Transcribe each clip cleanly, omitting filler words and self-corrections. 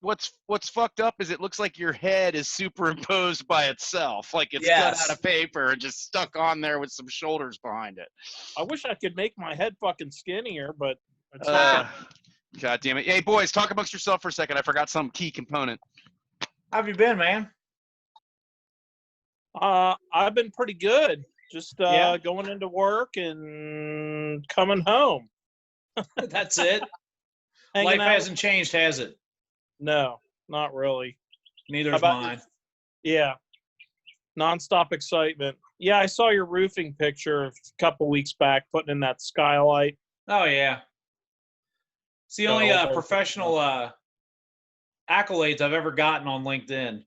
what's fucked up is it looks like your head is superimposed by itself, like it's cut Yes. out of paper and just stuck on there with some shoulders behind it. I wish I could make my head fucking skinnier, but it's God damn it! Hey boys, talk amongst yourself for a second. I forgot some key component. How have you been, man? I've been pretty good. Just Yeah. going into work and coming home. That's it. Hanging Life out. hasn't changed, has it? No, not really. Neither's about mine. Yeah. Nonstop excitement. Yeah, I saw your roofing picture a couple weeks back, putting in that skylight. Oh, yeah. It's the only Oh, professional accolades I've ever gotten on LinkedIn.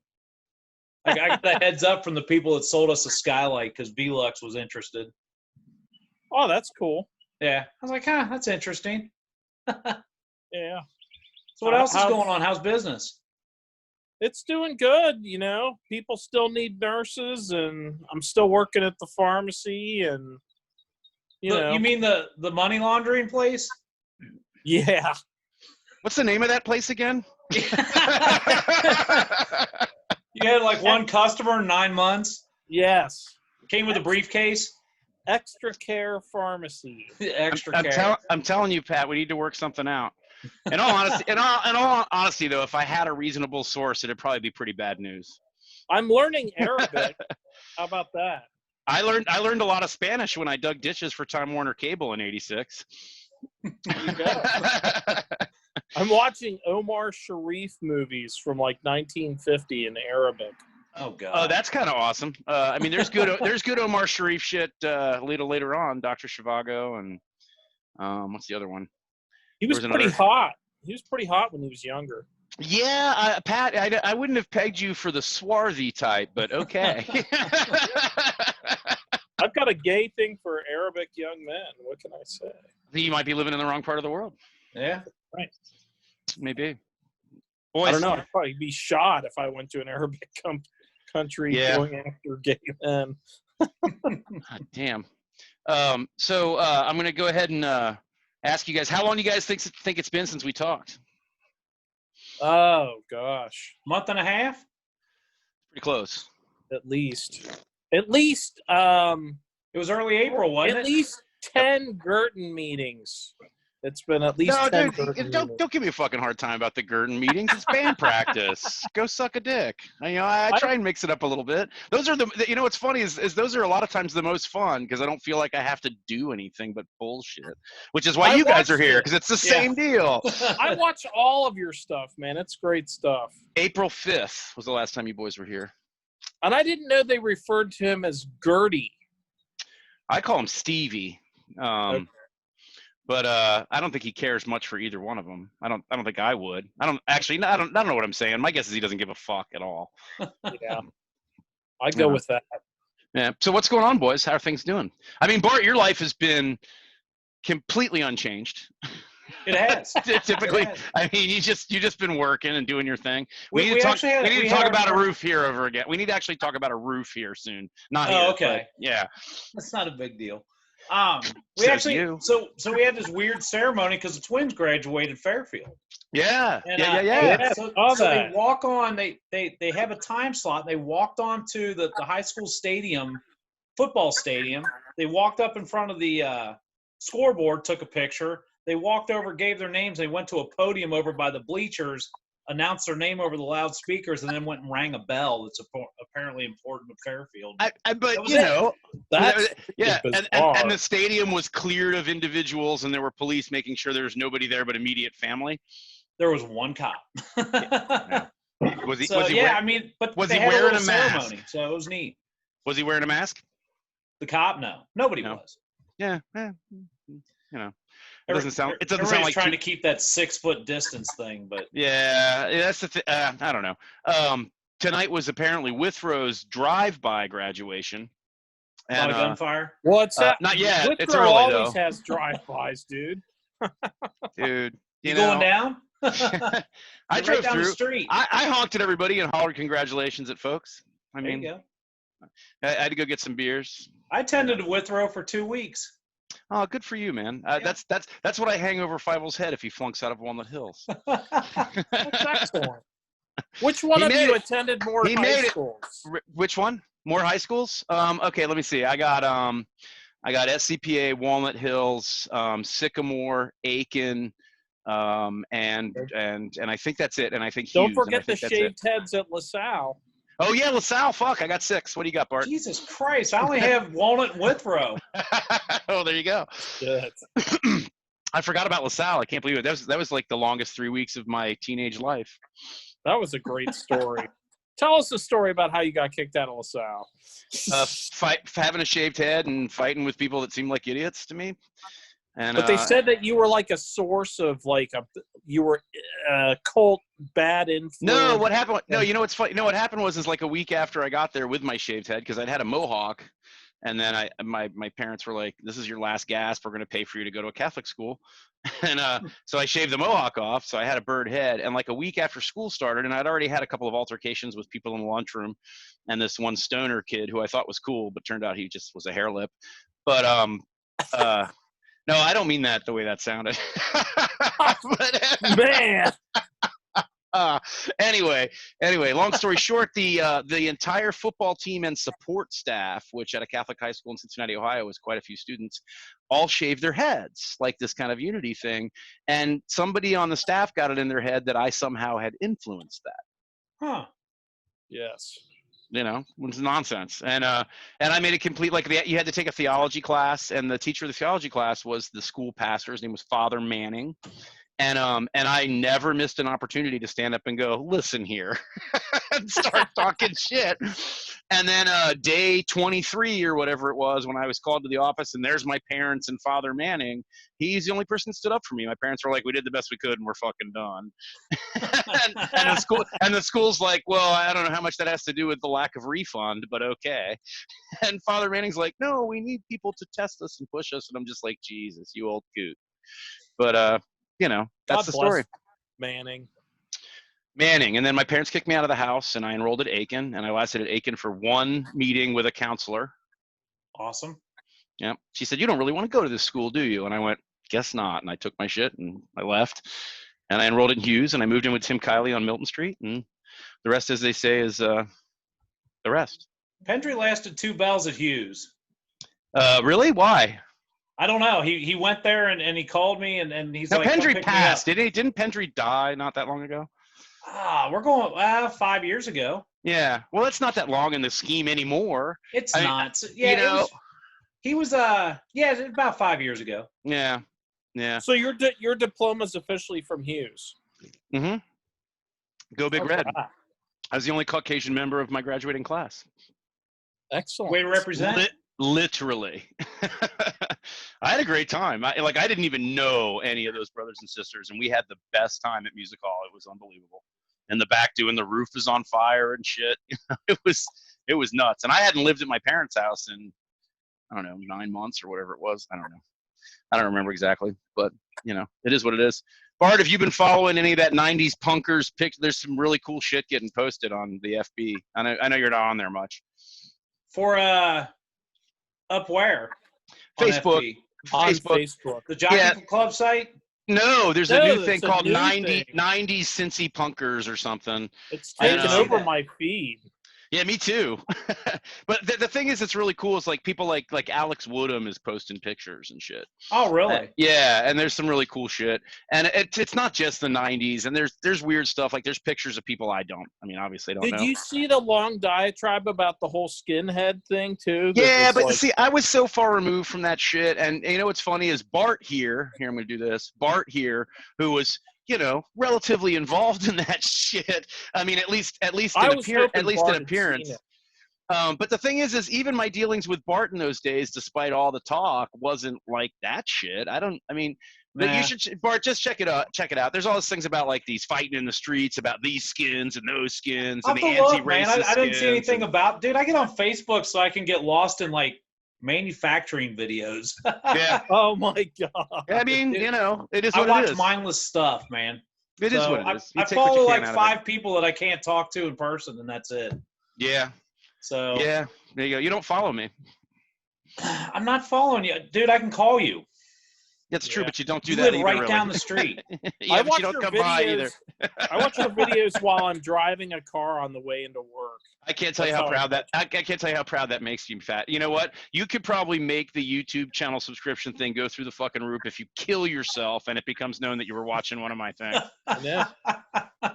I got a heads up from the people that sold us a skylight because Velux was interested. Oh, that's cool. Yeah. I was like, that's interesting. Yeah. So what else is going on? How's business? It's doing good, you know. People still need nurses, and I'm still working at the pharmacy, and you know. You mean the money laundering place? Yeah. What's the name of that place again? You had like one customer in 9 months? Yes. Came with a briefcase? Extra Care Pharmacy. Extra care. I'm telling you, Pat, we need to work something out. In all honesty, though, if I had a reasonable source, it'd probably be pretty bad news. I'm learning Arabic. How about that? I learned a lot of Spanish when I dug ditches for Time Warner Cable in '86. There you go. I'm watching Omar Sharif movies from like 1950 in Arabic. Oh God. Oh, that's kind of awesome. I mean, there's good Omar Sharif shit later on. Dr. Zhivago and what's the other one? He was pretty hot. He was pretty hot when he was younger. Yeah, Pat, I wouldn't have pegged you for the swarthy type, but okay. I've got a gay thing for Arabic young men. What can I say? You might be living in the wrong part of the world. Yeah. Right. Maybe. Boys, I don't know. I'd probably be shot if I went to an Arabic country going after gay men. God damn. So I'm going to go ahead and ask you guys, how long do you guys think it's been since we talked? Oh, gosh. Month and a half? Pretty close. At least. It was early April, wasn't it? At least 10 Girton meetings. It's been at least 10 Girton meetings. Don't give me a fucking hard time about the Girton meetings. It's band practice. Go suck a dick. I try and mix it up a little bit. Those are what's funny is those are a lot of times the most fun because I don't feel like I have to do anything but bullshit, which is why you guys are here because it's the same deal. I watch all of your stuff, man. It's great stuff. April 5th was the last time you boys were here. And I didn't know they referred to him as Gertie. I call him Stevie. Okay. But I don't think he cares much for either one of them. I don't think I would. I don't know what I'm saying. My guess is he doesn't give a fuck at all. Yeah. I go with that. Yeah. So what's going on, boys? How are things doing? I mean, Bart, your life has been completely unchanged. It has. Typically, it has. I mean, you just been working and doing your thing. We need to talk about a roof here over again. We need to actually talk about a roof here soon. Not here. Okay. Yeah. That's not a big deal. We had this weird ceremony because the twins graduated Fairfield. Yeah. And, yeah. So they walk on. They have a time slot. They walked on to the high school stadium, football stadium. They walked up in front of the scoreboard, took a picture. They walked over, gave their names. They went to a podium over by the bleachers, announced their name over the loudspeakers, and then went and rang a bell that's apparently important to Fairfield. And the stadium was cleared of individuals, and there were police making sure there was nobody there but immediate family. There was one cop. Was he wearing a mask? So it was neat. Was he wearing a mask? The cop? No. Nobody was. Yeah. It doesn't sound like trying to keep that 6 foot distance thing, but that's the thing. I don't know. Tonight was apparently Withrow's drive-by graduation. And, gunfire. What's that? Not yet. Withrow it's early always though. Has drive-bys, dude. Dude, you going down? I drove down through. The street. I honked at everybody and hollered congratulations at folks. There you go. I had to go get some beers. I attended Withrow for 2 weeks. Oh, good for you, man. That's what I hang over Fievel's head if he flunks out of Walnut Hills. That's excellent. Which one of you attended more high schools? Which one? More high schools? Okay, let me see. I got SCPA, Walnut Hills, Sycamore, Aiken, and I think that's it. And I think Hughes. Don't forget the shaved heads at LaSalle. Oh yeah, LaSalle. Fuck, I got 6. What do you got, Bart? Jesus Christ! I only have Walnut and Withrow. Oh, there you go. Good. I forgot about LaSalle. I can't believe it. That was like the longest 3 weeks of my teenage life. That was a great story. Tell us a story about how you got kicked out of LaSalle. Having a shaved head and fighting with people that seemed like idiots to me. But they said that you were like a source of you were a cult bad influence. No, what happened? No, you know what's funny? You know what happened was like a week after I got there with my shaved head, because I'd had a mohawk, and then my parents were like, "This is your last gasp. We're going to pay for you to go to a Catholic school," and so I shaved the mohawk off. So I had a bird head, and like a week after school started, and I'd already had a couple of altercations with people in the lunchroom, and this one stoner kid who I thought was cool, but turned out he just was a hair lip. But no, I don't mean that the way that sounded. Man. Anyway, long story short, the entire football team and support staff, which at a Catholic high school in Cincinnati, Ohio, was quite a few students, all shaved their heads, like this kind of unity thing. And somebody on the staff got it in their head that I somehow had influenced that. Huh. Yes. You know, it's nonsense. And I made it complete. Like you had to take a theology class, and the teacher of the theology class was the school pastor. His name was Father Manning. And I never missed an opportunity to stand up and go, "Listen here," and start talking shit. And then day 23 or whatever it was, when I was called to the office, and there's my parents and Father Manning. He's the only person that stood up for me. My parents were like, "We did the best we could, and we're fucking done." and the school's like, "Well, I don't know how much that has to do with the lack of refund, but okay." And Father Manning's like, "No, we need people to test us and push us." And I'm just like, "Jesus, you old coot." But you know, that's the story. Manning. And then my parents kicked me out of the house, and I enrolled at Aiken, and I lasted at Aiken for 1 meeting with a counselor. Awesome. Yeah. She said, "You don't really want to go to this school, do you?" And I went, "Guess not." And I took my shit and I left, and I enrolled at Hughes, and I moved in with Tim Kiley on Milton Street, and the rest, as they say, is the rest. Pendry lasted 2 bells at Hughes. Really? Why? I don't know. He went there and he called me and he's now, like, Pendry passed, didn't he? Didn't Pendry die not that long ago? We're going 5 years ago. Yeah. Well, it's not that long in the scheme anymore. It's not. Yeah. You know, he was about 5 years ago. Yeah. Yeah. So your diploma's officially from Hughes. Mm-hmm. Go Big Red. I was the only Caucasian member of my graduating class. Excellent. Way to represent. Literally. I had a great time. I didn't even know any of those brothers and sisters, and we had the best time at Music Hall. It was unbelievable. In the back doing the roof is on fire and shit. It was nuts. And I hadn't lived at my parents' house in, I don't know, 9 months or whatever it was. I don't know. I don't remember exactly, but you know, it is what it is. Bart, have you been following any of that 90s punkers pic? There's some really cool shit getting posted on the FB. I know you're not on there much. For up where? Facebook. On Facebook. The Jockey Club site? No, there's a new thing called 90s Cincy Punkers or something. It's taken over my feed. Yeah, me too. But the thing is, it's really cool. It's like people like Alex Woodham is posting pictures and shit. Oh, really? Yeah, and there's some really cool shit. And it's not just the 90s. And there's weird stuff. Like there's pictures of people I obviously don't know. Did you see the long diatribe about the whole skinhead thing too? Yeah, but see, I was so far removed from that shit. And you know what's funny is Bart here, I'm going to do this. Bart here, who was, you know, relatively involved in that shit. I mean, at least in appearance. But the thing is even my dealings with Bart in those days, despite all the talk, wasn't like that shit. You should, Bart, just check it out. There's all these things about like these fighting in the streets about these skins and those skins and the anti-racist I didn't see anything about. Dude, I get on Facebook so I can get lost in like manufacturing videos. Yeah. Oh my god. I mean, you know, it is what it is. I watch mindless stuff, man. It is what it is. I follow like 5 people that I can't talk to in person, and that's it. Yeah. So yeah, there you go. You don't follow me. I'm not following you, dude. I can call you. That's true, Yeah. but you don't do You that live either. right Really. down the street. Yeah, I but watch you don't your come by videos. either. I watch your videos while I'm driving a car on the way into work. I can't tell you That's how how I proud that catch I can't tell you how proud that makes you, Fat. You know what? You could probably make the YouTube channel subscription thing go through the fucking roof if you kill yourself and it becomes known that you were watching one of my things. I know.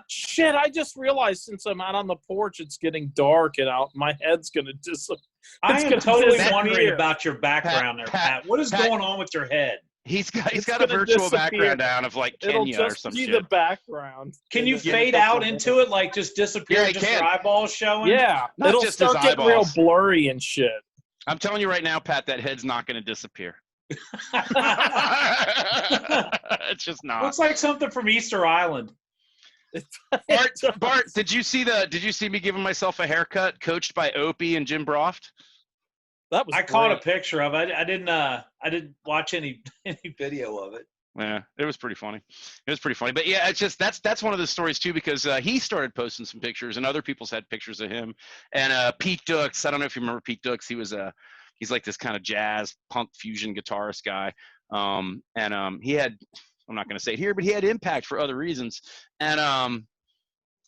Shit, I just realized since I'm out on the porch, it's getting dark and my head's gonna disappear. I am totally disappear. wondering about your background there, Pat, Pat. What is Pat- going on with your head? He's It's got a gonna virtual disappear. background down of like It'll Kenya or just some be shit. the background. Can you in a fade couple out of into minutes. it, like just disappear, Yeah, you just can. your eyeballs showing? Yeah, Not it'll just his start getting real eyeballs. blurry and shit. I'm telling you right now, Pat, that head's not going to disappear. It's just not. Looks like something from Easter Island. Bart, did you see me giving myself a haircut, coached by Opie and Jim Broft? That was I caught a great. picture of it. I didn't watch any video of it. Yeah, it was pretty funny. But yeah, it's just that's one of the stories too, because he started posting some pictures and other people's had pictures of him. And Pete Dux, I don't know if you remember Pete Dux. He's like this kind of jazz punk fusion guitarist guy. He had, I'm not going to say it here, but he had impact for other reasons.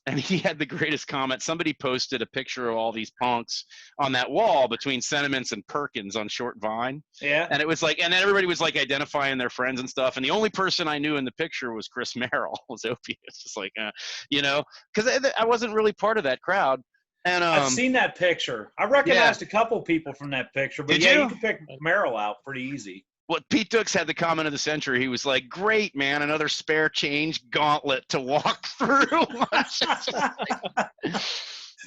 And he had the greatest comment. Somebody posted a picture of all these punks on that wall between Sentiments and Perkins on Short Vine. Yeah. And it was like, and then everybody was like identifying their friends and stuff. And the only person I knew in the picture was Chris Merrill, was Opie. It's just like, because I wasn't really part of that crowd. And I've seen that picture. I recognized a couple people from that picture, but Did yeah, you? you can pick Merrill out pretty easy. Well, Pete Dux had the comment of the century. He was like, "Great, man, another spare change gauntlet to walk through."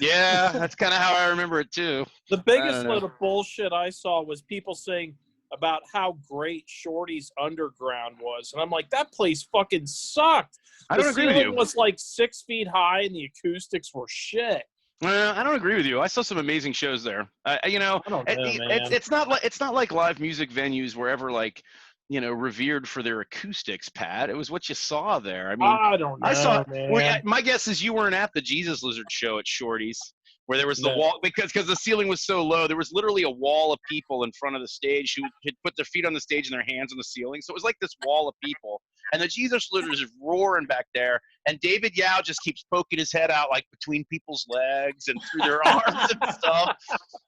Yeah, that's kind of how I remember it too. The biggest load of bullshit I saw was people saying about how great Shorty's Underground was, and I'm like, that place fucking sucked. I don't agree with you. The ceiling was like 6 feet high, and the acoustics were shit. I don't agree with you. I saw some amazing shows there. I don't know, man. It's not like live music venues were ever like, revered for their acoustics, Pat. It was what you saw there. I mean, I don't know, man. Well, my guess is you weren't at the Jesus Lizard show at Shorty's, where there was the wall, because the ceiling was so low. There was literally a wall of people in front of the stage who had put their feet on the stage and their hands on the ceiling. So it was like this wall of people. And the Jesus Lizard is roaring back there. And David Yao just keeps poking his head out like between people's legs and through their arms and stuff.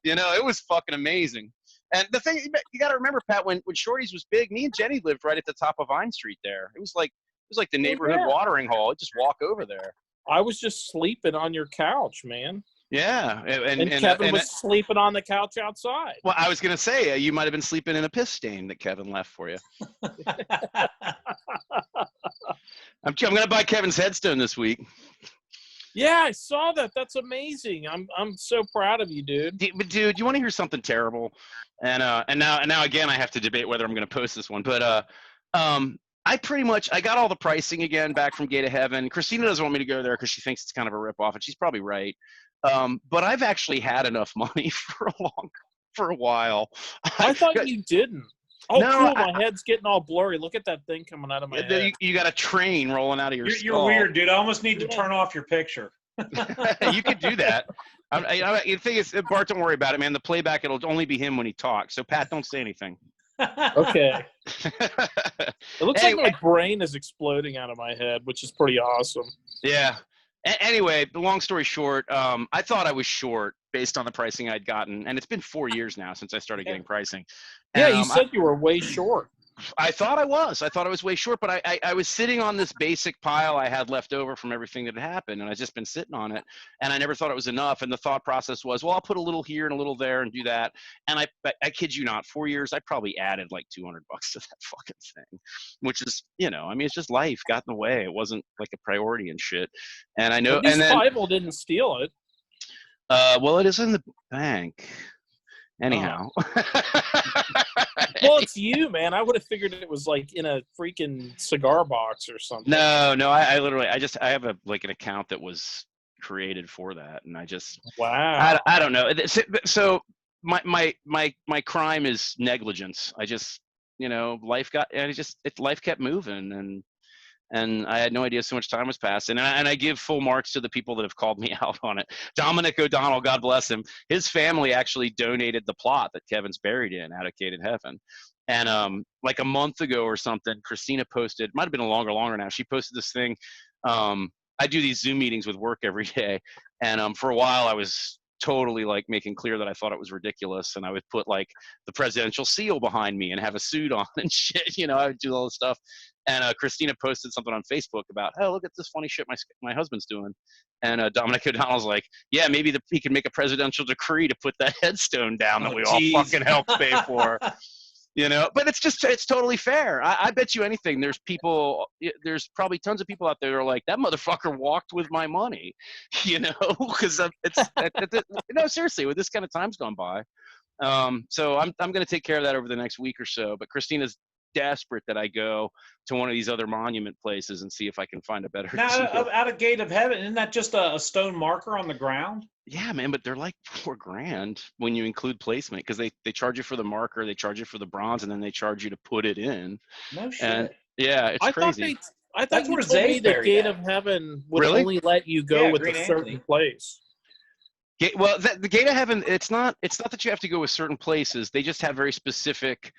It was fucking amazing. And the thing you got to remember, Pat, when Shorty's was big, me and Jenny lived right at the top of Vine Street there. It was like the neighborhood watering hole. I'd just walk over there. I was just sleeping on your couch, man. Yeah, and Kevin was sleeping on the couch outside. Well, I was gonna say you might have been sleeping in a piss stain that Kevin left for you. I'm gonna buy Kevin's headstone this week. Yeah, I saw that. That's amazing. I'm so proud of you, dude. But dude, you want to hear something terrible? And now again, I have to debate whether I'm gonna post this one. But I got all the pricing again back from Gate of Heaven. Christina doesn't want me to go there because she thinks it's kind of a ripoff, and she's probably right. But I've actually had enough money for a while. I thought you didn't. Oh, no, cool. My head's getting all blurry. Look at that thing coming out of my head. You got a train rolling out of your skull. You're weird, dude. I almost need to turn off your picture. You could do that. The thing is, Bart, don't worry about it, man. The playback, it'll only be him when he talks. So, Pat, don't say anything. Okay. It looks like my brain is exploding out of my head, which is pretty awesome. Yeah. Anyway, the long story short, I thought I was short based on the pricing I'd gotten, and it's been 4 years now since I started getting pricing. Yeah, you said you were way short. I thought I was way short, but I was sitting on this basic pile I had left over from everything that had happened, and I've just been sitting on it, and I never thought it was enough. And the thought process was, well, I'll put a little here and a little there and do that. And I kid you not, 4 years, I probably added like $200 to that fucking thing, which is, it's just life got in the way. It wasn't like a priority and shit. And I know, At least and then Bible didn't steal it. well, it is in the bank. Anyhow. Well, it's you, man. I would have figured it was like in a freaking cigar box or something. No, I literally, I have an account that was created for that, and I just, wow. I don't know. So my crime is negligence. I just, life kept moving, And I had no idea so much time was passing. And I give full marks to the people that have called me out on it. Dominic O'Donnell, God bless him. His family actually donated the plot that Kevin's buried in out of Gated Heaven. And like a month ago or something, Christina posted, might have been longer now. She posted this thing. I do these Zoom meetings with work every day. And for a while I was totally like making clear that I thought it was ridiculous. And I would put like the presidential seal behind me and have a suit on and shit. You know, I would do all this stuff. And Christina posted something on Facebook about, oh, look at this funny shit my husband's doing. And Dominic O'Donnell's like, yeah, maybe he can make a presidential decree to put that headstone down that we all fucking helped pay for. You know, but it's totally fair. I bet you anything. There's probably tons of people out there that are like, that motherfucker walked with my money, you know, because no, seriously, with this kind of time's gone by. So I'm going to take care of that over the next week or so. But Christina's desperate that I go to one of these other monument places and see if I can find a better now, out of Gate of Heaven, isn't that just a stone marker on the ground? Yeah, man, but they're like $4,000 when you include placement, because they charge you for the marker, they charge you for the bronze, and then they charge you to put it in. No shit. And yeah, it's crazy. I thought That's you where told me Zay's the buried Gate at. of Heaven would Really? only let you go Yeah, with Green a certain Anthony. place. Well, the Gate of Heaven, it's not that you have to go with certain places. They just have very specific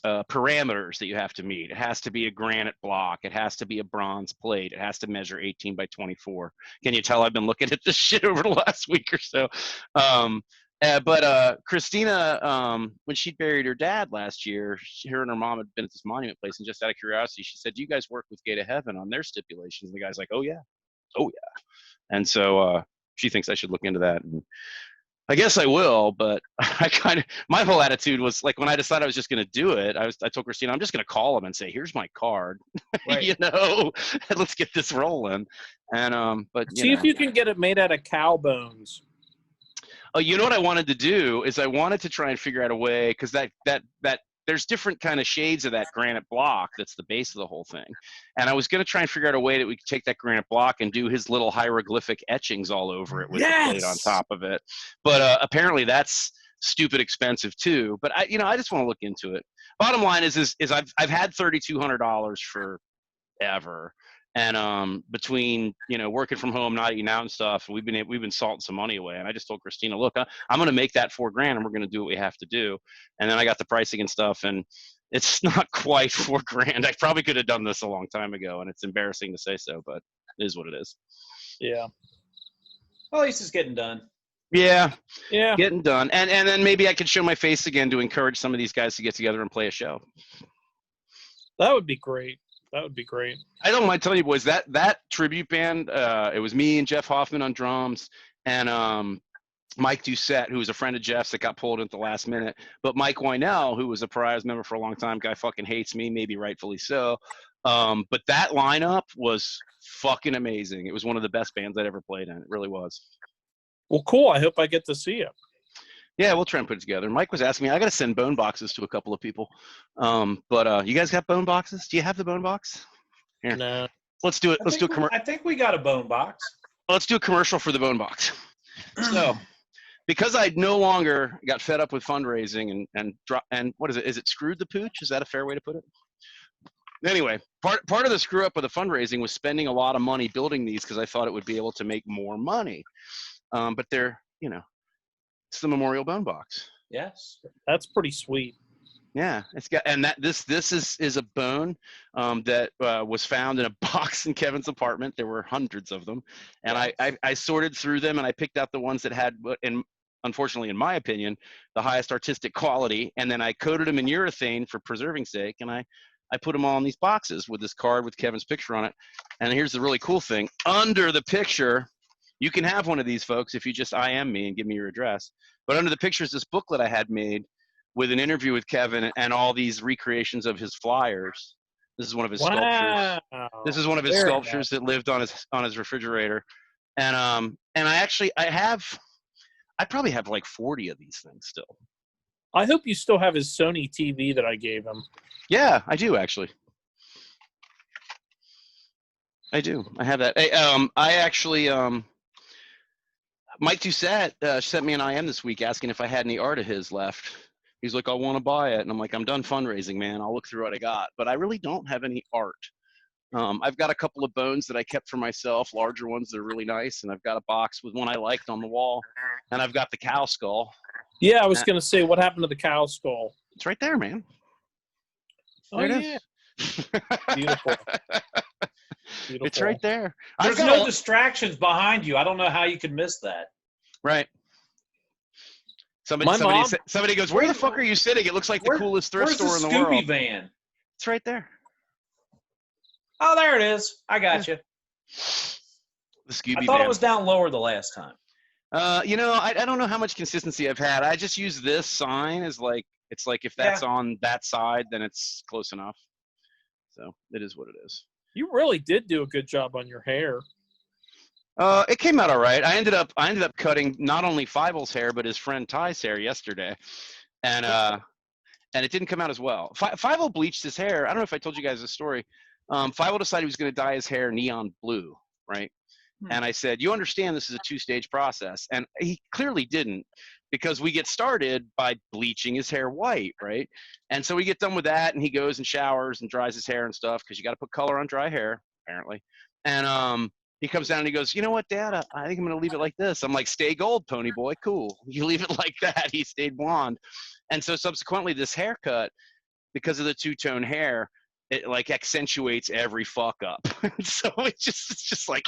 parameters that you have to meet. It has to be a granite block. It has to be a bronze plate. It has to measure 18 by 24. Can you tell I've been looking at this shit over the last week or so? But Christina, when she buried her dad last year, her and her mom had been at this monument place, and just out of curiosity, she said, "Do you guys work with Gate of Heaven on their stipulations?" And the guy's like, "Oh yeah, oh yeah." And so she thinks I should look into that. And I guess I will, but my whole attitude was like, when I decided I was just going to do it, I told Christina, I'm just going to call him and say, here's my card, Right. you know, let's get this rolling. And, but See if you can get it made out of cow bones. Oh, you know what I wanted to do is I wanted to try and figure out a way, because that there's different kind of shades of that granite block that's the base of the whole thing. And I was going to try and figure out a way that we could take that granite block and do his little hieroglyphic etchings all over it with the plate on top of it. But apparently that's stupid expensive too. But I just want to look into it. Bottom line is I've had $3,200 forever. And between working from home, not eating out and stuff, we've been salting some money away. And I just told Christina, look, I'm going to make that $4,000, and we're going to do what we have to do. And then I got the pricing and stuff, and it's not quite $4,000. I probably could have done this a long time ago, and it's embarrassing to say so, but it is what it is. Yeah. Well, at least it's getting done. Yeah, Yeah. getting done. And then maybe I could show my face again to encourage some of these guys to get together and play a show. That would be great. That would be great. I don't mind telling you, boys, that tribute band, it was me and Jeff Hoffman on drums, and Mike Doucette, who was a friend of Jeff's that got pulled at the last minute. But Mike Wynell, who was a Pariahs member for a long time, guy fucking hates me, maybe rightfully so. But that lineup was fucking amazing. It was one of the best bands I'd ever played in. It really was. Well, cool. I hope I get to see it. Yeah, we'll try and put it together. Mike was asking me, I got to send bone boxes to a couple of people. But you guys got bone boxes? Do you have the bone box? Here. No. Let's do it. I think we got a bone box. Let's do a commercial for the bone box. So, because I no longer got fed up with fundraising and what is it? Is it screwed the pooch? Is that a fair way to put it? Anyway, part of the screw up with the fundraising was spending a lot of money building these, because I thought it would be able to make more money. But they're, it's the Memorial Bone Box. Yes. That's pretty sweet. Yeah, it's got, and that this is a bone that was found in a box in Kevin's apartment. There were hundreds of them, and I sorted through them, and I picked out the ones that had, and unfortunately, in my opinion, the highest artistic quality. And then I coated them in urethane for preserving sake, and I put them all in these boxes with this card with Kevin's picture on it. And here's the really cool thing: under the picture, you can have one of these, folks, if you just IM me and give me your address. But under the picture is this booklet I had made with an interview with Kevin and all these recreations of his flyers. This is one of his sculptures. This is one of his sculptures that lived on his refrigerator. And I probably have like 40 of these things still. I hope you still have his Sony TV that I gave him. Yeah, I do actually. I do. I have that. Hey, I actually Mike Doucette sent me an IM this week asking if I had any art of his left. He's like, I want to buy it. And I'm like, I'm done fundraising, man. I'll look through what I got. But I really don't have any art. I've got a couple of bones that I kept for myself, larger ones that are really nice, and I've got a box with one I liked on the wall, and I've got the cow skull. Yeah, I was going to say, what happened to the cow skull? It's right there, man. Oh, There it yeah. is. Beautiful. It's right there. There's no distractions behind you. I don't know how you could miss that. Right. Somebody goes, where the fuck are you sitting? It looks like the coolest thrift store in the world. Where's the Scooby van? It's right there. Oh, there it is. I got you. The Scooby van. I thought it was down lower the last time. I don't know how much consistency I've had. I just use this sign as like, it's like if that's on that side, then it's close enough. So it is what it is. You really did do a good job on your hair. It came out all right. I ended up cutting not only Fievel's hair but his friend Ty's hair yesterday, and it didn't come out as well. Fievel bleached his hair. I don't know if I told you guys this story. Fievel decided he was going to dye his hair neon blue, right? And I said, you understand this is a 2-stage process, and he clearly didn't, because we get started by bleaching his hair white, right? And so we get done with that, and he goes and showers and dries his hair and stuff, because you got to put color on dry hair, apparently. And he comes down and he goes, you know what, Dad? I think I'm going to leave it like this. I'm like, stay gold, pony boy. Cool. You leave it like that. He stayed blonde. And so subsequently, this haircut, because of the two-tone hair, it like accentuates every fuck up. So it's just like.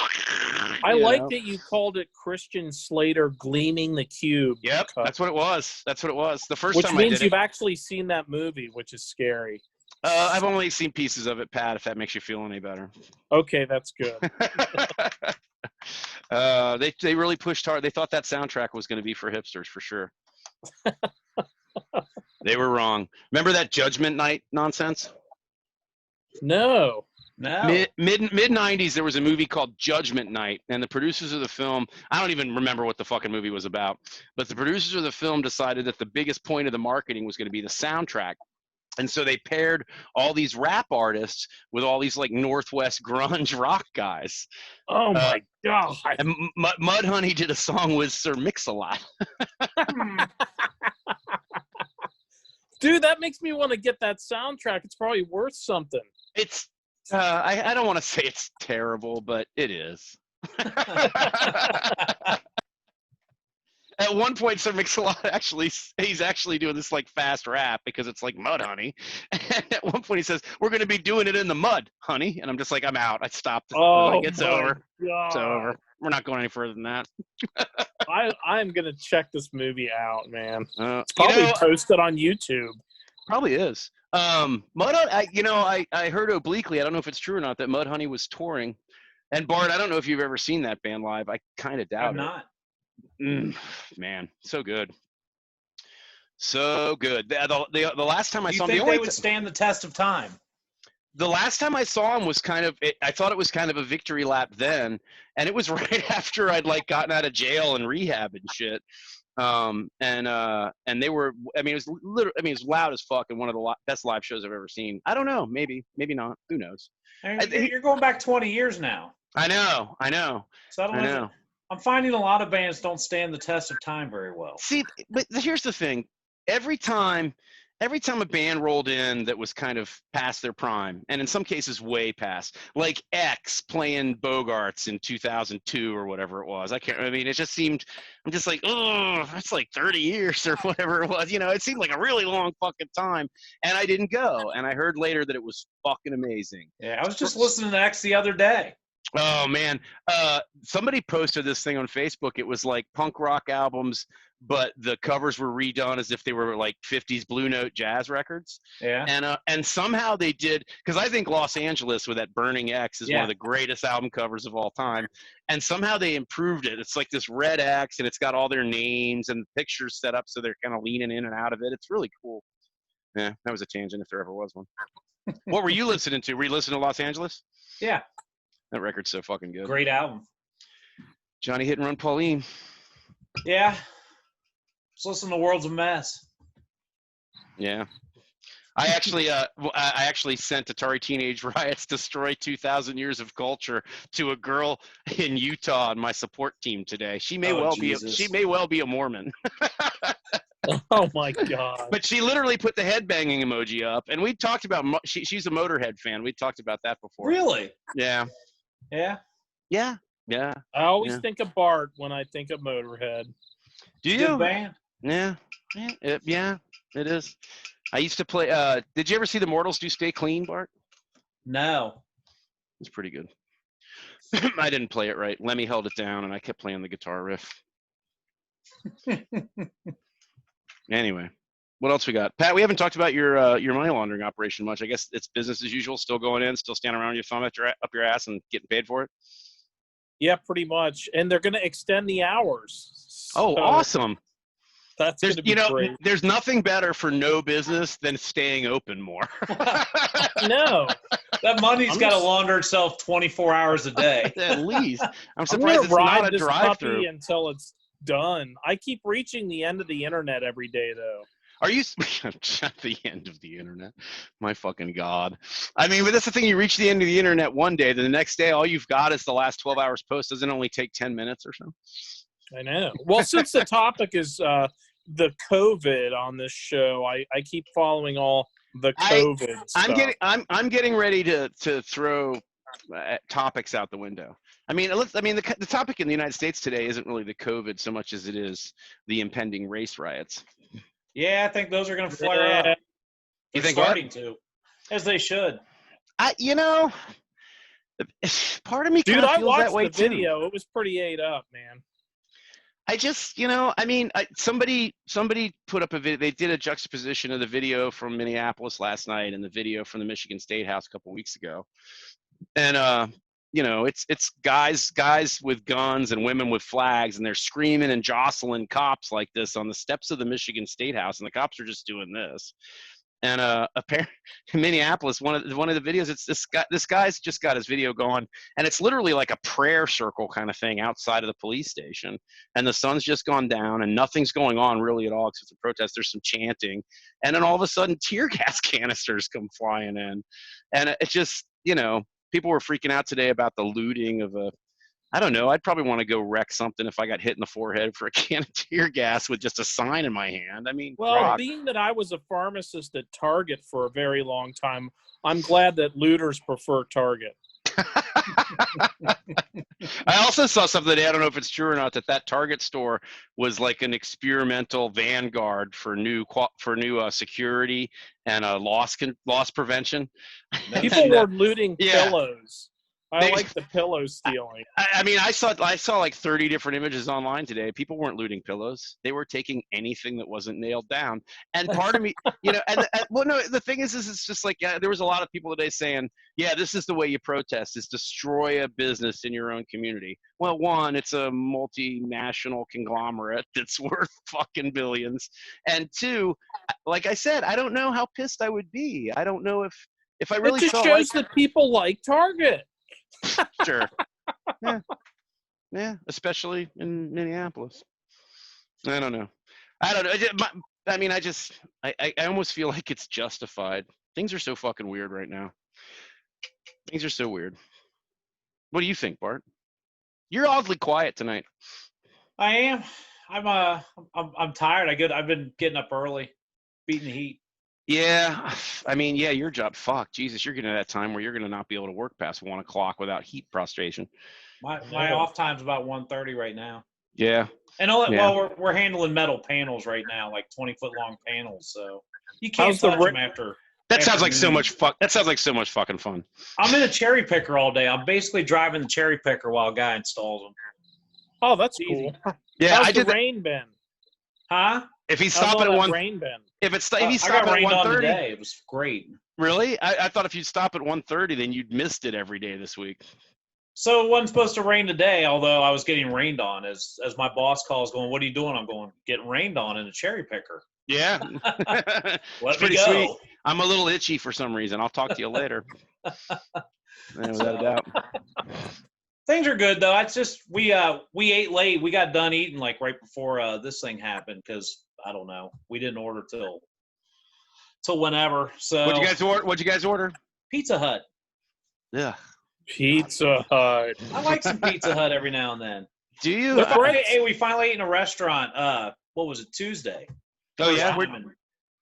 I like that you called it Christian Slater gleaming the cube. Yep, that's what it was. That's what it was. The first time which means you've actually seen that movie, which is scary. I've only seen pieces of it, Pat, if that makes you feel any better. Okay, that's good. They really pushed hard. They thought that soundtrack was going to be for hipsters, for sure. They were wrong. Remember that Judgment Night nonsense? No. Mid 90s, there was a movie called Judgment Night, and the producers of the film, I don't even remember what the fucking movie was about, but the producers of the film decided that the biggest point of the marketing was going to be the soundtrack. And so they paired all these rap artists with all these like Northwest grunge rock guys. Oh my God. And Mudhoney did a song with Sir Mix-a-Lot. Dude, that makes me want to get that soundtrack. It's probably worth something. It's I don't want to say it's terrible, but it is. At one point, Sir Mix-a-Lot he's actually doing this like fast rap because it's like Mudhoney. And at one point he says, "We're going to be doing it in the mud, honey." And I'm just like, I'm out. I stopped. It's over. God. It's over. We're not going any further than that. I'm going to check this movie out, man. It's probably posted on YouTube. Probably is. Mudhoney, I heard obliquely, I don't know if it's true or not, that Mudhoney was touring. And Bart, I don't know if you've ever seen that band live. I kind of doubt I'm not. Man, so good. So good. The last time I saw him, they would stand the test of time? The last time I saw him was I thought it was kind of a victory lap then, and it was right after I'd like gotten out of jail and rehab and shit. And they were, it was it was loud as fuck, and one of the best live shows I've ever seen. I don't know, maybe not, who knows. You're going back 20 years now. I know. So I know. I'm finding a lot of bands don't stand the test of time very well. See, but here's the thing. Every time a band rolled in that was kind of past their prime, and in some cases way past, like X playing Bogarts in 2002 or whatever it was. It just seemed, I'm just like, oh, that's like 30 years or whatever it was. It seemed like a really long fucking time, and I didn't go. And I heard later that it was fucking amazing. Yeah, I was just listening to X the other day. Oh, man. Somebody posted this thing on Facebook. It was like punk rock albums, but the covers were redone as if they were like 50s Blue Note jazz records. Yeah. And somehow they did, because I think Los Angeles with that Burning X is one of the greatest album covers of all time. And somehow they improved it. It's like this red X, and it's got all their names and pictures set up so they're kind of leaning in and out of it. It's really cool. Yeah, that was a tangent if there ever was one. What were you listening to? Were you listening to Los Angeles? Yeah. That record's so fucking good. Great album. Johnny Hit and Run Pauline. Yeah. Just listen to World's a Mess. Yeah. I actually sent Atari Teenage Riot's Destroy 2,000 Years of Culture to a girl in Utah on my support team today. She may well be a Mormon. Oh my god. But she literally put the headbanging emoji up, and we talked about she's a Motorhead fan. We talked about that before. Really? Yeah. Yeah. Yeah. Yeah. I always Yeah. think of Bart when I think of Motorhead. Do you? Good band. Yeah. Yeah. It is. I used to play. Did you ever see the Mortals do Stay Clean, Bart? No. It's pretty good. I didn't play it right. Lemmy held it down, and I kept playing the guitar riff. Anyway, what else we got? Pat, we haven't talked about your money laundering operation much. I guess it's business as usual, still going in, still standing around your thumb up your ass and getting paid for it? Yeah, pretty much. And they're going to extend the hours. Oh, awesome. That's going to be great. There's nothing better for no business than staying open more. No. That money's got to launder itself 24 hours a day. At least. I'm I'm surprised gonna it's ride not a this drive-through. puppy until it's done. I keep reaching the end of the internet every day, though. Are you at the end of the internet? My fucking God. I mean, but that's the thing. You reach the end of the internet one day, then the next day, all you've got is the last 12 hours post. Doesn't it only take 10 minutes or so? I know. Well, since the topic is the COVID on this show, I keep following all the COVID stuff. I'm getting ready to throw topics out the window. I mean, the topic in the United States today isn't really the COVID so much as it is the impending race riots. Yeah, I think those are going to flare up. You think starting to, as they should. Part of me Dude, kind of I feels watched that way the video. It was pretty ate up, man. I just, somebody put up a video. They did a juxtaposition of the video from Minneapolis last night and the video from the Michigan State House a couple weeks ago. And, it's guys with guns and women with flags, and they're screaming and jostling cops like this on the steps of the Michigan State House, and the cops are just doing this. And apparently in Minneapolis, one of the videos, it's this guy's just got his video going, and it's literally like a prayer circle kind of thing outside of the police station. And the sun's just gone down, and nothing's going on really at all except the protest. There's some chanting, and then all of a sudden, tear gas canisters come flying in, and it's just, people were freaking out today about the looting of I don't know. I'd probably want to go wreck something if I got hit in the forehead for a can of tear gas with just a sign in my hand. I mean, well, being that I was a pharmacist at Target for a very long time, I'm glad that looters prefer Target. I also saw something today. I don't know if it's true or not, that Target store was like an experimental vanguard for new security and loss prevention. People were looting pillows. I like the pillow stealing. I mean, I saw like 30 different images online today. People weren't looting pillows. They were taking anything that wasn't nailed down. And part of me, well, no, the thing is it's just like, there was a lot of people today saying, yeah, this is the way you protest, is destroy a business in your own community. Well, one, it's a multinational conglomerate that's worth fucking billions. And two, like I said, I don't know how pissed I would be. I don't know if I really it just felt shows that people like Target. Sure. Yeah, especially in Minneapolis. I don't know. I almost feel like it's justified. Things are so fucking weird right now. Things are so weird. What do you think, Bart? You're oddly quiet tonight. I am. I'm tired. I've been getting up early, beating the heat. Yeah, I mean, yeah, your job. Fuck, Jesus, you're getting to that time where you're going to not be able to work past 1 o'clock without heat prostration. My off time's about 1:30 right now. Yeah. And we're handling metal panels right now, like 20-foot long panels. So you can't touch them after. That sounds like so much That sounds like so much fucking fun. I'm in a cherry picker all day. I'm basically driving the cherry picker while a guy installs them. Oh, that's cool. Yeah, How's the rain been? Huh? If he's stopping at rain been? If he's stopping at 1:30, it was great. Really? I thought if you'd stop at 1:30, then you'd missed it every day this week. So it wasn't supposed to rain today, although I was getting rained on. As my boss calls, going, "What are you doing?" I'm going, "Getting rained on in a cherry picker." Yeah. Let pretty me go. Sweet. I'm a little itchy for some reason. I'll talk to you later. Without a doubt. Things are good though. It's just we ate late. We got done eating like right before this thing happened because I don't know. We didn't order till whenever. So What'd you guys order? Pizza Hut. Yeah. Pizza Hut. I like some Pizza Hut every now and then. Do you? Hey, we finally ate in a restaurant. What was it? Tuesday. Oh, First yeah? time in-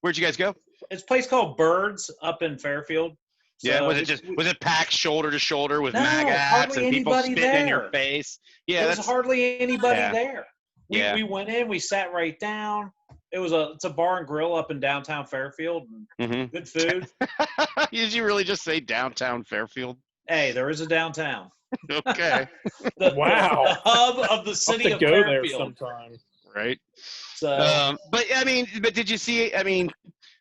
Where'd you guys go? It's a place called Birds up in Fairfield. Yeah, So was it packed shoulder to shoulder with No, MAGA hats hardly and people anybody spitting in your there. face? Yeah, there was that's hardly anybody yeah. there. Yeah. We went in, we sat right down. It's a bar and grill up in downtown Fairfield. And good food. Did you really just say downtown Fairfield? Hey, there is a downtown. Okay. Wow. The hub of the I'll city have of to go there Fairfield. sometime. Right. So, But I mean, did you see? I mean,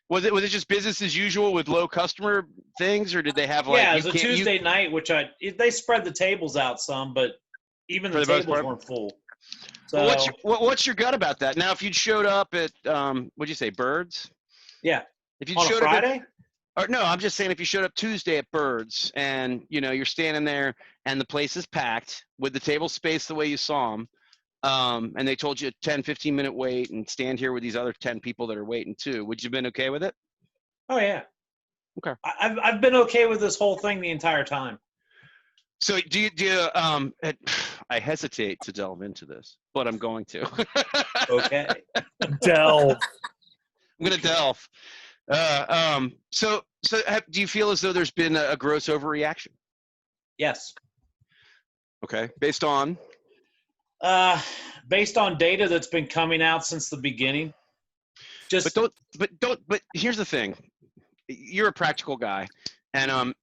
was it just business as usual with low customer things, or did they have like? yeah, it was a Tuesday night, which they spread the tables out some, but even the tables weren't full. So what's your gut about that? Now, if you'd showed up at what'd you say, Birds? Yeah. If you On showed a Friday? up or no, I'm just saying if you showed up Tuesday at Birds and you're standing there and the place is packed with the table spaced the way you saw them, and they told you a 10, 15-minute wait and stand here with these other 10 people that are waiting too, would you have been okay with it? Oh yeah. Okay. I've been okay with this whole thing the entire time. So do you I hesitate to delve into this, but I'm going to. Okay. Delve. I'm going to delve. So do you feel as though there's been a gross overreaction? Yes. Okay. Based on data that's been coming out since the beginning. But here's the thing. You're a practical guy, and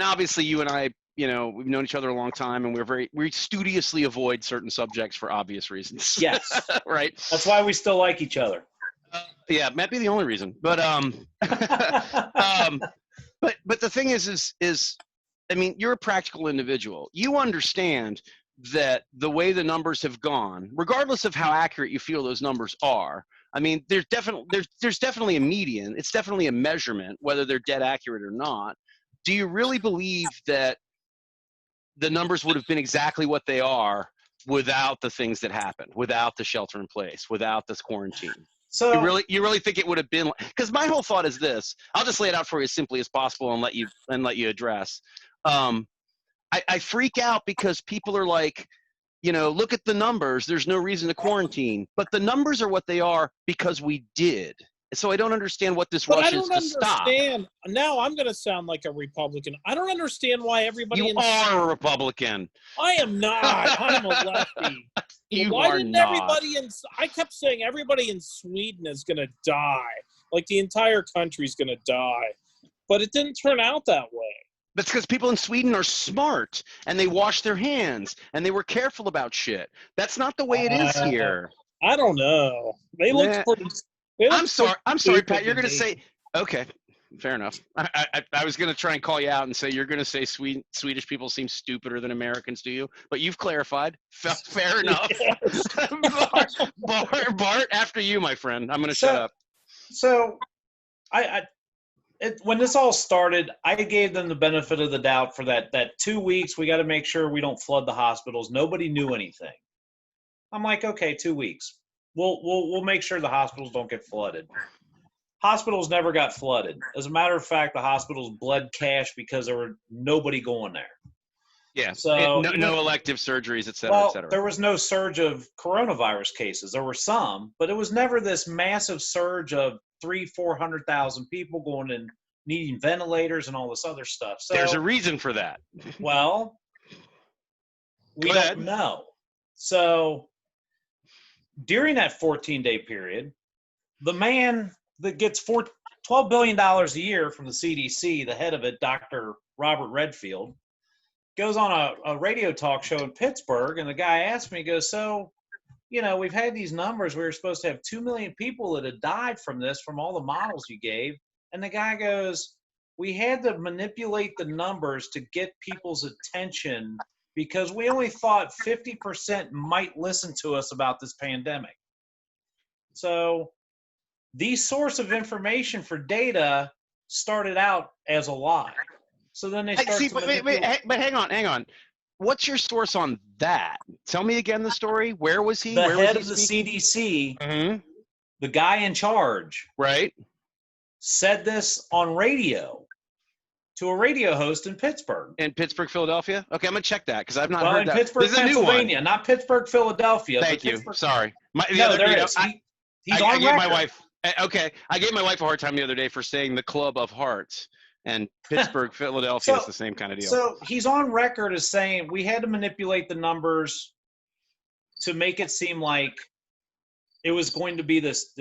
obviously you and I, we've known each other a long time, and we studiously avoid certain subjects for obvious reasons. Yes. Right. That's why we still like each other. Yeah, might be the only reason. But but the thing is I mean, you're a practical individual. You understand that the way the numbers have gone, regardless of how accurate you feel those numbers are, I mean, there's definitely a median. It's definitely a measurement, whether they're dead accurate or not. Do you really believe that the numbers would have been exactly what they are without the things that happened, without the shelter in place, without this quarantine? So you really think it would have been? Because my whole thought is this. I'll just lay it out for you as simply as possible and let you address. I freak out because people are like, look at the numbers. There's no reason to quarantine, but the numbers are what they are because we did. So I don't understand what this rush is to stop. Now I'm going to sound like a Republican. I don't understand why everybody. You are a Republican. I am not. I'm a lefty. Why didn't everybody I kept saying everybody in Sweden is going to die. Like the entire country's going to die. But it didn't turn out that way. That's because people in Sweden are smart and they wash their hands and they were careful about shit. That's not the way it is here. I don't know. They look pretty. I'm sorry, Pat. You're going to say, okay, fair enough. I was going to try and call you out and say you're going to say Swedish people seem stupider than Americans do you, but you've clarified. Fair enough. Bart, after you, my friend. I'm going to shut up. So, when this all started, I gave them the benefit of the doubt for that 2 weeks. We got to make sure we don't flood the hospitals. Nobody knew anything. I'm like, okay, 2 weeks. We'll make sure the hospitals don't get flooded. Hospitals never got flooded. As a matter of fact, the hospitals bled cash because there were nobody going there. Yeah. So no elective surgeries, et cetera, et cetera. There was no surge of coronavirus cases. There were some, but it was never this massive surge of 300,000-400,000 people going and needing ventilators and all this other stuff. So there's a reason for that. Well, we don't know. So during that 14-day period, the man that gets $12 billion a year from the CDC, the head of it, Dr. Robert Redfield, goes on a radio talk show in Pittsburgh, and the guy asked me, he goes, so, we've had these numbers. We were supposed to have 2 million people that had died from this, from all the models you gave. And the guy goes, we had to manipulate the numbers to get people's attention because we only thought 50% might listen to us about this pandemic. So the source of information for data started out as a lie. So then they started but hang on. What's your source on that? Tell me again the story. Where was he? The Where head was he of the CDC, mm-hmm. the guy in charge, right, said this on radio to a radio host in Pittsburgh. In Pittsburgh, Philadelphia? Okay, I'm going to check that because I've not heard that. Well, in Pittsburgh, Pennsylvania, not Pittsburgh, Philadelphia. Thank you. Sorry. He's on record. Okay, I gave my wife a hard time the other day for saying the Club of Hearts, and Pittsburgh, Philadelphia is the same kind of deal. So he's on record as saying we had to manipulate the numbers to make it seem like it was going to be this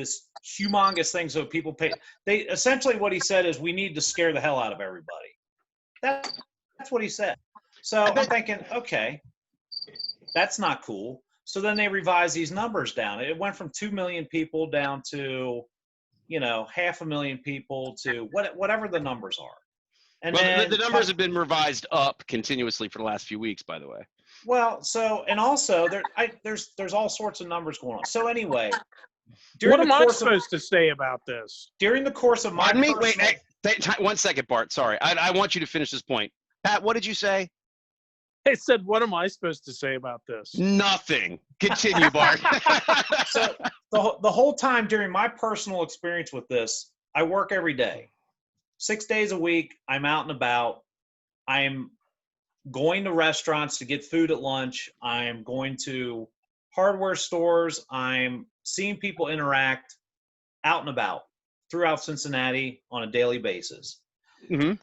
humongous thing, so people pay. They essentially what he said is we need to scare the hell out of everybody. That's what he said. So I'm thinking, okay, that's not cool. So then they revised these numbers down. It went from 2 million people down to, 500,000 people to whatever the numbers are. And well, then the numbers have been revised up continuously for the last few weeks, by the way. Well, so and also there's all sorts of numbers going on. So anyway, what am I supposed to say about this? During the course of my personal... Wait, 1 second, Bart. Sorry, I want you to finish this point. Pat, what did you say? I said, what am I supposed to say about this? Nothing. Continue, Bart. So the whole time during my personal experience with this, I work every day. 6 days a week, I'm out and about. I'm going to restaurants to get food at lunch. I'm going to hardware stores. I'm seeing people interact out and about throughout Cincinnati on a daily basis. Mm-hmm.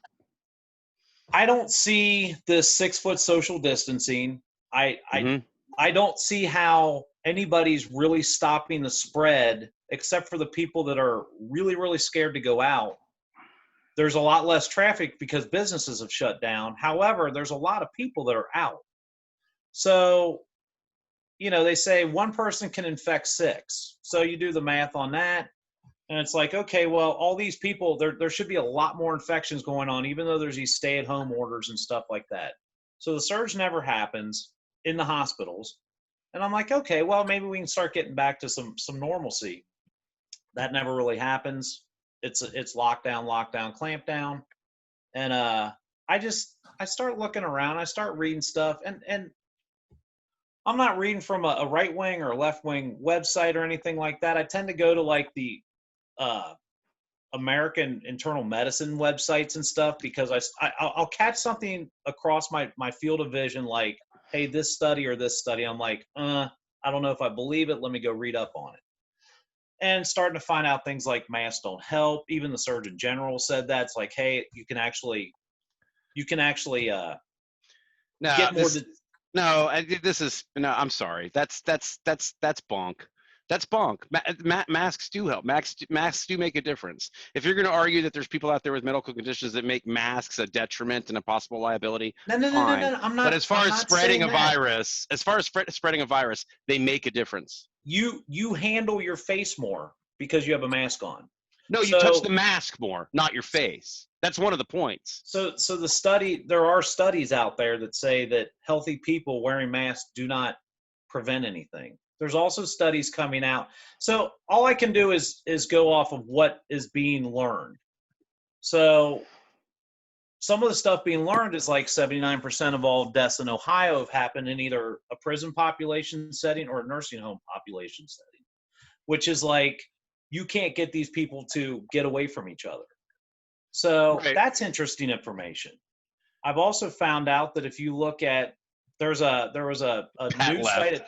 I don't see this 6 foot social distancing. I don't see how anybody's really stopping the spread except for the people that are really, really scared to go out. There's a lot less traffic because businesses have shut down. However, there's a lot of people that are out. So, they say one person can infect 6. So you do the math on that. And it's like, okay, well, all these people, there should be a lot more infections going on, even though there's these stay-at-home orders and stuff like that. So the surge never happens in the hospitals. And I'm like, okay, well, maybe we can start getting back to some normalcy. That never really happens. It's lockdown, clamp down. And I start looking around. I start reading stuff. And I'm not reading from a right-wing or left-wing website or anything like that. I tend to go to like the American internal medicine websites and stuff because I'll catch something across my field of vision like, hey, this study or this study. I'm like, I don't know if I believe it. Let me go read up on it. And starting to find out things like masks don't help. Even the Surgeon General said that. It's like, hey, you can actually get more. I'm sorry. That's bonk. That's bonk. Masks do help. Masks do make a difference. If you're going to argue that there's people out there with medical conditions that make masks a detriment and a possible liability, fine. No. I'm not. But as far as spreading a virus, they make a difference. You handle your face more because you have a mask on. No, you touch the mask more, not your face. That's one of the points. So there are studies out there that say that healthy people wearing masks do not prevent anything. There's also studies coming out. So all I can do is go off of what is being learned. So some of the stuff being learned is like 79% of all deaths in Ohio have happened in either a prison population setting or a nursing home population setting, which is like you can't get these people to get away from each other. So That's interesting information. I've also found out that if you look at there was a news site.